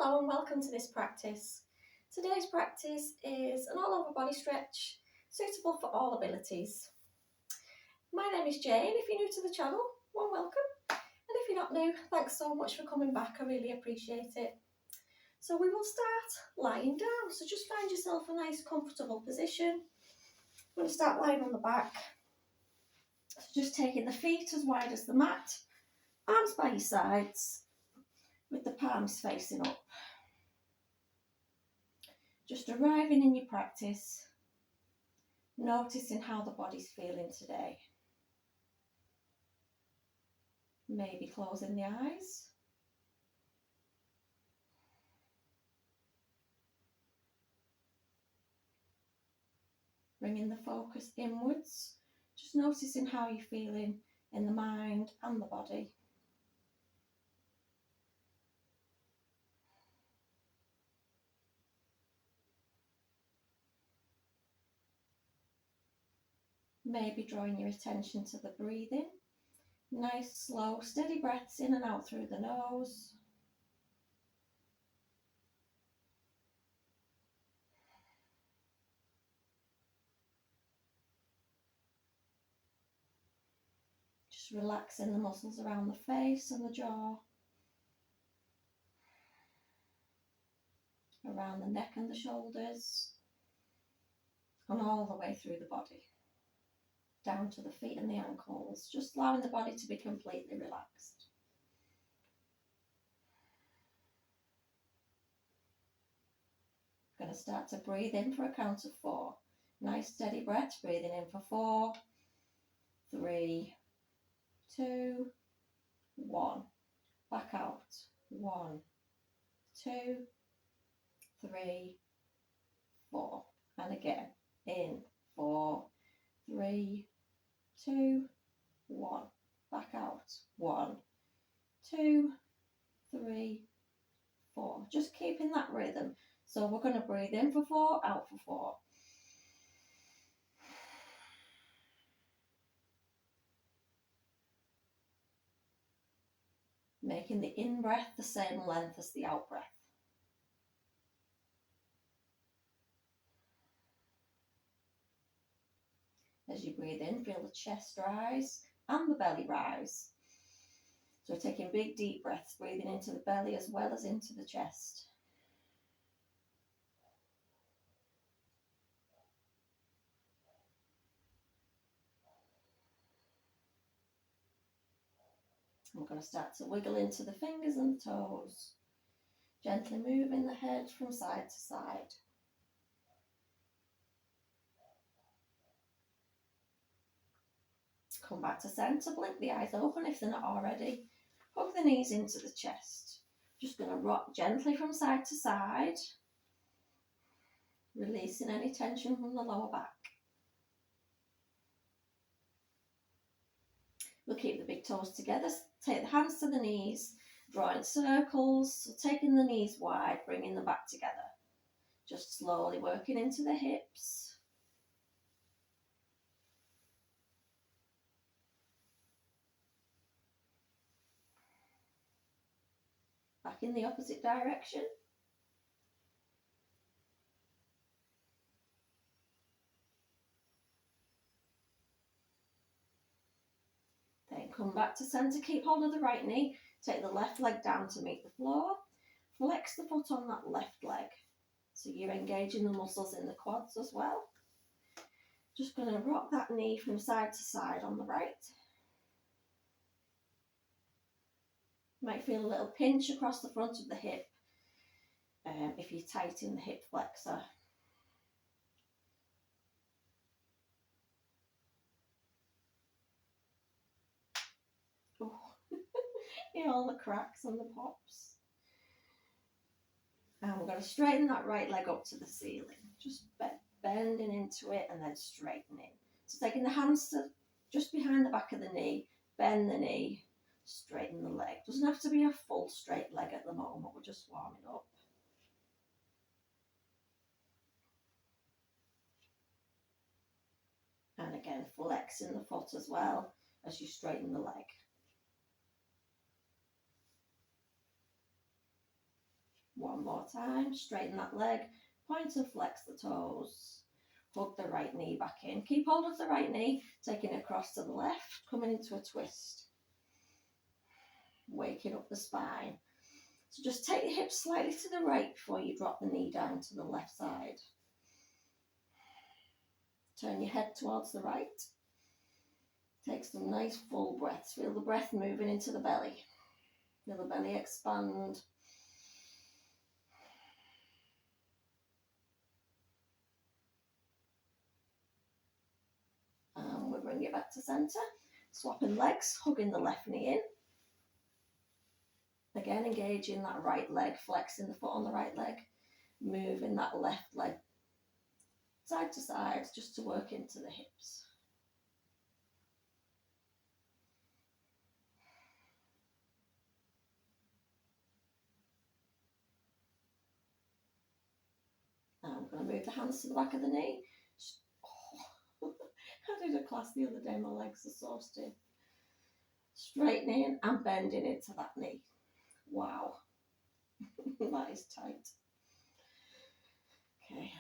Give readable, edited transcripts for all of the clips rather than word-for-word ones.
Hello and welcome to this practice. Today's practice is an all over body stretch suitable for all abilities. My name is Jane. If you're new to the channel, well, welcome. And if you're not new, thanks so much for coming back. I really appreciate it. So we will start lying down. So just find yourself a nice comfortable position. We're going to start lying on the back. So just taking the feet as wide as the mat, arms by your sides, with the palms facing up. Just arriving in your practice, noticing how the body's feeling today. Maybe closing the eyes. Bringing the focus inwards, just noticing how you're feeling in the mind and the body. Maybe drawing your attention to the breathing. Nice, slow, steady breaths in and out through the nose. Just relaxing the muscles around the face and the jaw. Around the neck and the shoulders. And all the way through the body. Down to the feet and the ankles. Just allowing the body to be completely relaxed. Going to start to breathe in for a count of 4. Nice steady breaths, breathing in for 4, 3, 2, 1. Back out. 1, 2, 3, 4. And again, in 4, 3, 2, 1. Back out. 1, 2, 3, 4. Just keeping that rhythm. So we're going to breathe in for 4, out for 4. Making the in-breath the same length as the out-breath. As you breathe in, feel the chest rise and the belly rise. So we're taking big deep breaths, breathing into the belly as well as into the chest. We're going to start to wiggle into the fingers and the toes, gently moving the head from side to side. Come back to centre, blink the eyes open if they're not already. Hug the knees into the chest. Just going to rock gently from side to side, releasing any tension from the lower back. We'll keep the big toes together, take the hands to the knees, drawing circles, so taking the knees wide, bringing them back together. Just slowly working into the hips. Back in the opposite direction. Then come back to centre, keep hold of the right knee, take the left leg down to meet the floor, flex the foot on that left leg. So you're engaging the muscles in the quads as well. Just going to rock that knee from side to side on the right. Might feel a little pinch across the front of the hip if you tighten the hip flexor. Oh. You know, all the cracks and the pops. And we're going to straighten that right leg up to the ceiling. Just bending into it and then straightening. So taking the hands to just behind the back of the knee, bend the knee, straighten the leg. Doesn't have to be a full straight leg at the moment, we're just warming up. And again, flexing the foot as well as you straighten the leg. One more time, straighten that leg, point and flex the toes. Hug the right knee back in. Keep hold of the right knee, taking it across to the left, coming into a twist. Waking up the spine. So just take the hips slightly to the right before you drop the knee down to the left side. Turn your head towards the right. Take some nice full breaths. Feel the breath moving into the belly. Feel the belly expand. And we bring it back to centre. Swapping legs, hugging the left knee in. Again, engaging that right leg, flexing the foot on the right leg. Moving that left leg side to side just to work into the hips. Now I'm going to move the hands to the back of the knee. Oh, I did a class the other day, my legs are so stiff. Straightening and bending into that knee. Wow, that is tight. Okay.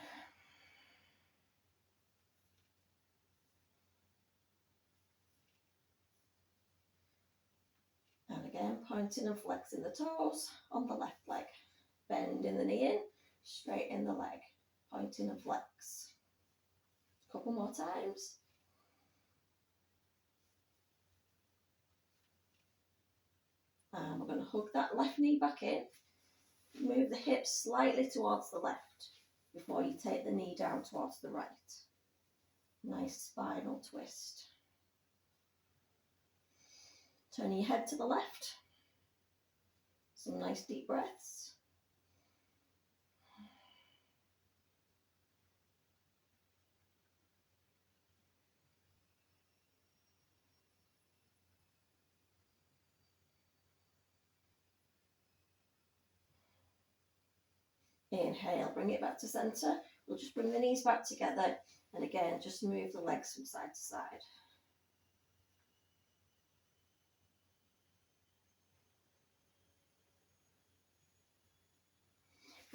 And again, pointing and flexing the toes on the left leg. Bending the knee in, straighten the leg. Pointing and flex. A couple more times. And we're going to hug that left knee back in. Move the hips slightly towards the left before you take the knee down towards the right. Nice spinal twist. Turning your head to the left. Some nice deep breaths. Inhale, bring it back to centre. We'll just bring the knees back together and again just move the legs from side to side.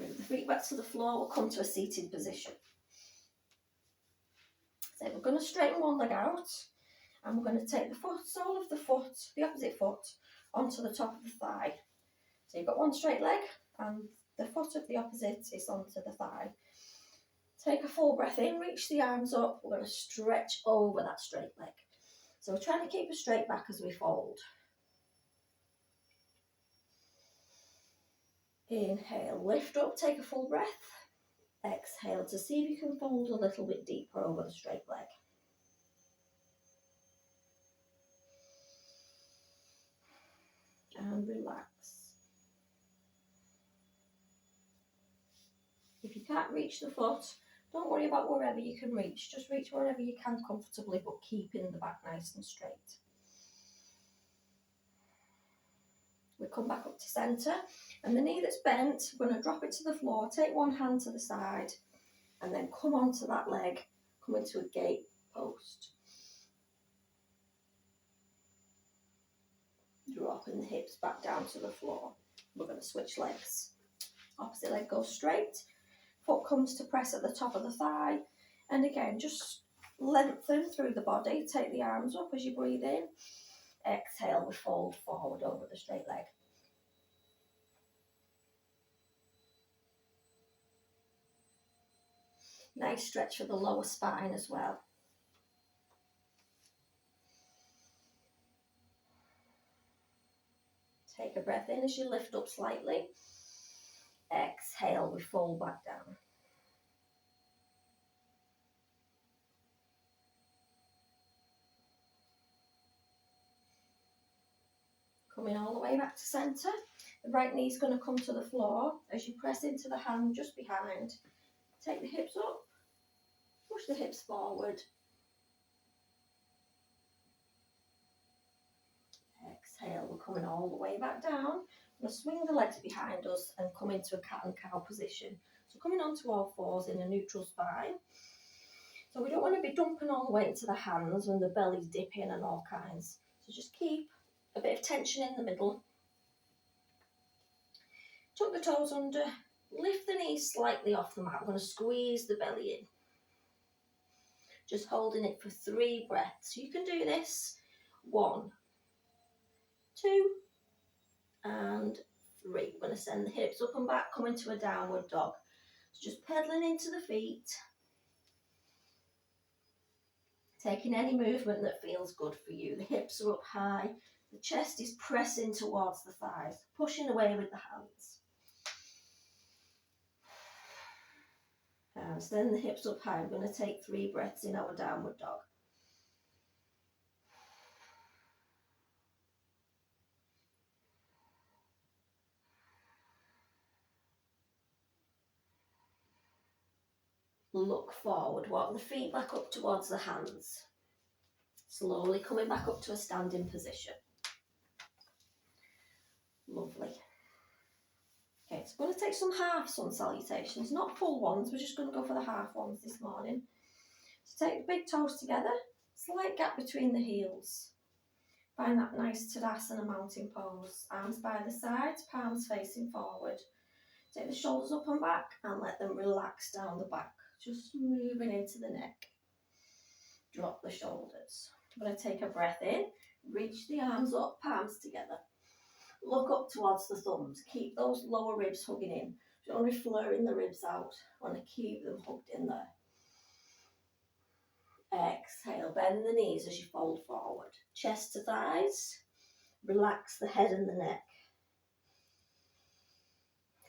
Bring the feet back to the floor, we'll come to a seated position. So we're going to straighten one leg out and we're going to take the sole of the foot, the opposite foot, onto the top of the thigh. So you've got one straight leg and the foot of the opposite is onto the thigh. Take a full breath in, reach the arms up, we're going to stretch over that straight leg. So we're trying to keep a straight back as we fold. Inhale, lift up, take a full breath. Exhale to see if you can fold a little bit deeper over the straight leg. And relax. If you can't reach the foot, don't worry about wherever you can reach. Just reach wherever you can comfortably, but keeping the back nice and straight. We come back up to centre, and the knee that's bent, we're going to drop it to the floor, take one hand to the side, and then come onto that leg, come into a gate post. Dropping the hips back down to the floor. We're going to switch legs. Opposite leg goes straight, foot comes to press at the top of the thigh, and again just lengthen through the body, take the arms up as you breathe in. Exhale, we fold forward over the straight leg. Nice stretch for the lower spine as well. Take a breath in as you lift up slightly. Exhale, we fold back down. Coming all the way back to centre. The right knee is going to come to the floor as you press into the hand just behind. Take the hips up, push the hips forward. Exhale, we're coming all the way back down. We're going to swing the legs behind us and come into a cat and cow position. So coming onto all fours in a neutral spine. So we don't want to be dumping all the way into the hands when the belly's dipping and all kinds. So just keep a bit of tension in the middle. Tuck the toes under, lift the knees slightly off the mat. I'm going to squeeze the belly in. Just holding it for 3 breaths. You can do this 1, 2, and 3. We're going to send the hips up and back, come into a downward dog. So just pedaling into the feet. Taking any movement that feels good for you. The hips are up high. The chest is pressing towards the thighs. Pushing away with the hands. And send the hips up high. We're going to take 3 breaths in our downward dog. Look forward. Walk the feet back up towards the hands. Slowly coming back up to a standing position. Lovely. Okay, so we're going to take some half sun salutations, not full ones. We're just going to go for the half ones this morning. So take the big toes together. Slight gap between the heels. Find that nice Tadasana mountain pose. Arms by the sides, palms facing forward. Take the shoulders up and back and let them relax down the back. Just moving into the neck. Drop the shoulders. I'm going to take a breath in. Reach the arms up, palms together. Look up towards the thumbs. Keep those lower ribs hugging in. Don't be flaring the ribs out. Want to keep them hugged in there. Exhale, bend the knees as you fold forward. Chest to thighs. Relax the head and the neck.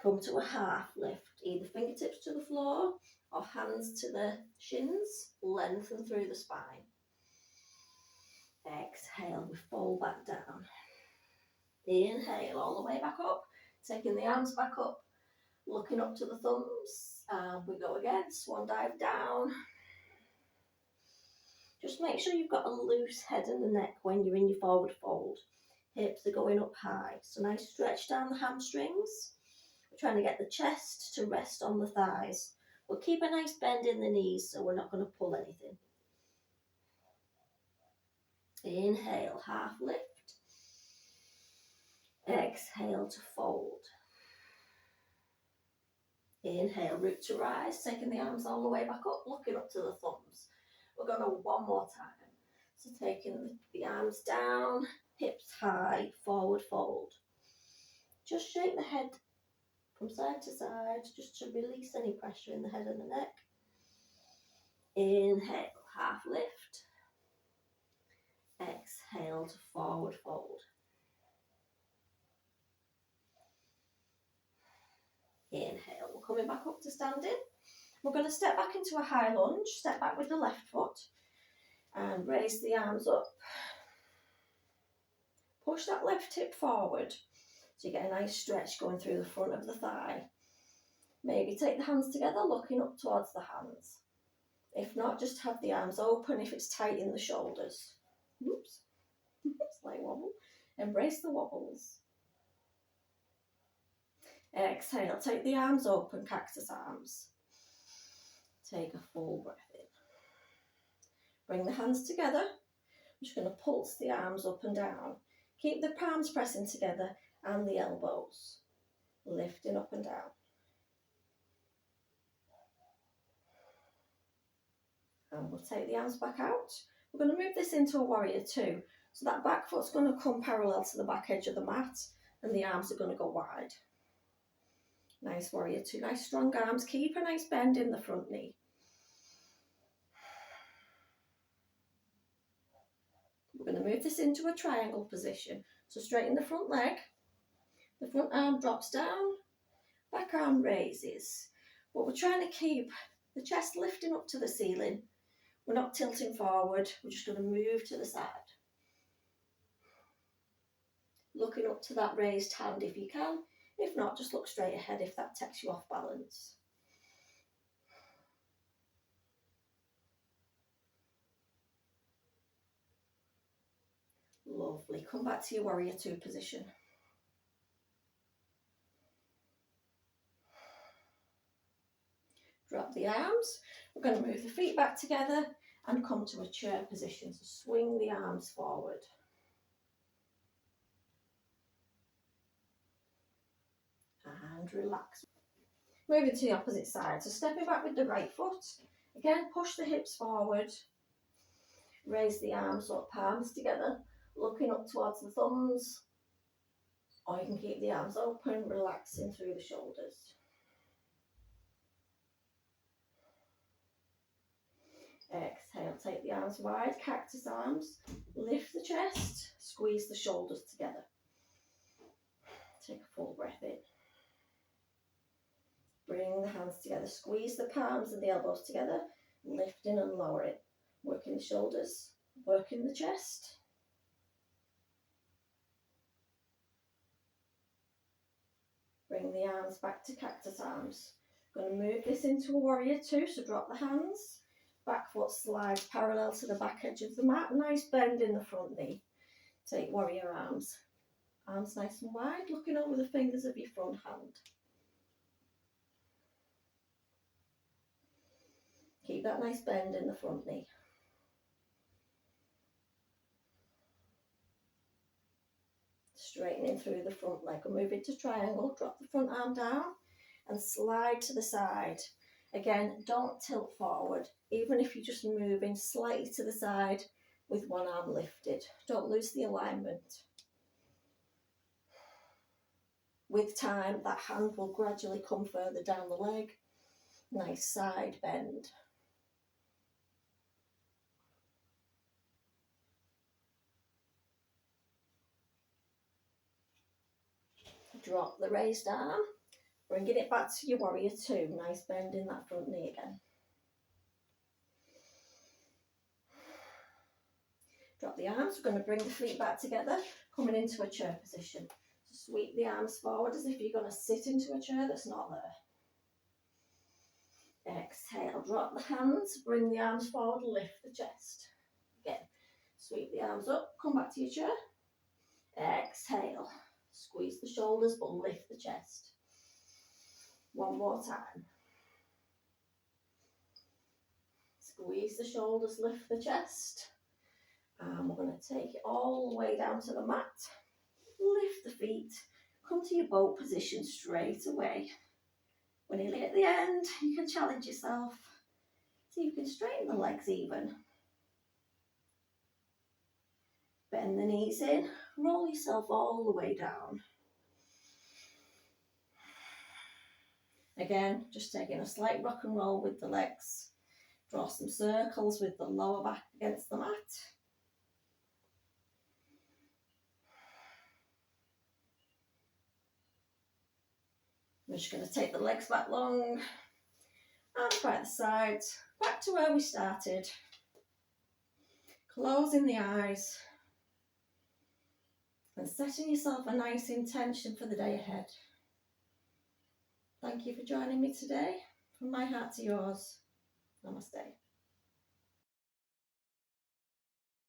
Come to a half lift. Either fingertips to the floor or hands to the shins. Lengthen through the spine. Exhale, we fold back down. Inhale all the way back up. Taking the arms back up. Looking up to the thumbs. And we go again. Swan dive down. Just make sure you've got a loose head and the neck when you're in your forward fold. Hips are going up high. So nice stretch down the hamstrings. We're trying to get the chest to rest on the thighs. We'll keep a nice bend in the knees so we're not going to pull anything. Inhale, half lift. Exhale to fold. Inhale, root to rise, taking the arms all the way back up, looking up to the thumbs. We're going to one more time. So taking the arms down, hips high, forward fold. Just shake the head from side to side, just to release any pressure in the head and the neck. Inhale, half lift. Exhale to forward fold. Inhale, we're coming back up to standing. We're going to step back into a high lunge, step back with the left foot and raise the arms up. Push that left hip forward so you get a nice stretch going through the front of the thigh. Maybe take the hands together, looking up towards the hands. If not, just have the arms open if it's tight in the shoulders. Oops, slight wobble. Embrace the wobbles. Exhale, take the arms open, cactus arms. Take a full breath in. Bring the hands together. I'm just going to pulse the arms up and down. Keep the palms pressing together and the elbows. Lifting up and down. And we'll take the arms back out. We're going to move this into a warrior two. So that back foot's going to come parallel to the back edge of the mat and the arms are going to go wide. Nice warrior two, nice strong arms. Keep a nice bend in the front knee. We're going to move this into a triangle position. So straighten the front leg. The front arm drops down. Back arm raises. But we're trying to keep the chest lifting up to the ceiling. We're not tilting forward. We're just going to move to the side. Looking up to that raised hand if you can. If not, just look straight ahead if that takes you off balance. Lovely. Come back to your warrior two position. Drop the arms. We're going to move the feet back together and come to a chair position. So swing the arms forward. and relax. Moving to the opposite side, so stepping back with the right foot. Again, push the hips forward, raise the arms up, palms together, looking up towards the thumbs, or you can keep the arms open, relaxing through the shoulders. Exhale, take the arms wide, cactus arms, lift the chest, squeeze the shoulders together. Take a full breath in. Bring the hands together, squeeze the palms and the elbows together, lifting and lowering. Working the shoulders, working the chest. Bring the arms back to cactus arms. Going to move this into a warrior two, so drop the hands. Back foot slides parallel to the back edge of the mat. Nice bend in the front knee. Take warrior arms. Arms nice and wide, looking over the fingers of your front hand. Keep that nice bend in the front knee. Straightening through the front leg. We'll move into triangle. Drop the front arm down and slide to the side. Again, don't tilt forward, even if you're just moving slightly to the side with one arm lifted. Don't lose the alignment. With time, that hand will gradually come further down the leg. Nice side bend. Drop the raised arm, bringing it back to your warrior two. Nice bend in that front knee again. Drop the arms. We're going to bring the feet back together, coming into a chair position. So sweep the arms forward as if you're going to sit into a chair that's not there. Exhale, drop the hands, bring the arms forward, lift the chest. Again, sweep the arms up, come back to your chair. Exhale, squeeze the shoulders but lift the chest. One more time. Squeeze the shoulders, lift the chest. And we're going to take it all the way down to the mat. Lift the feet, come to your boat position straight away. We're nearly at the end. You can challenge yourself so you can straighten the legs even. Bend the knees in, roll yourself all the way down. Again, just taking a slight rock and roll with the legs. Draw some circles with the lower back against the mat. We're just going to take the legs back long, arms by the sides, back to where we started. Closing the eyes and setting yourself a nice intention for the day ahead. Thank you for joining me today. From my heart to yours, namaste.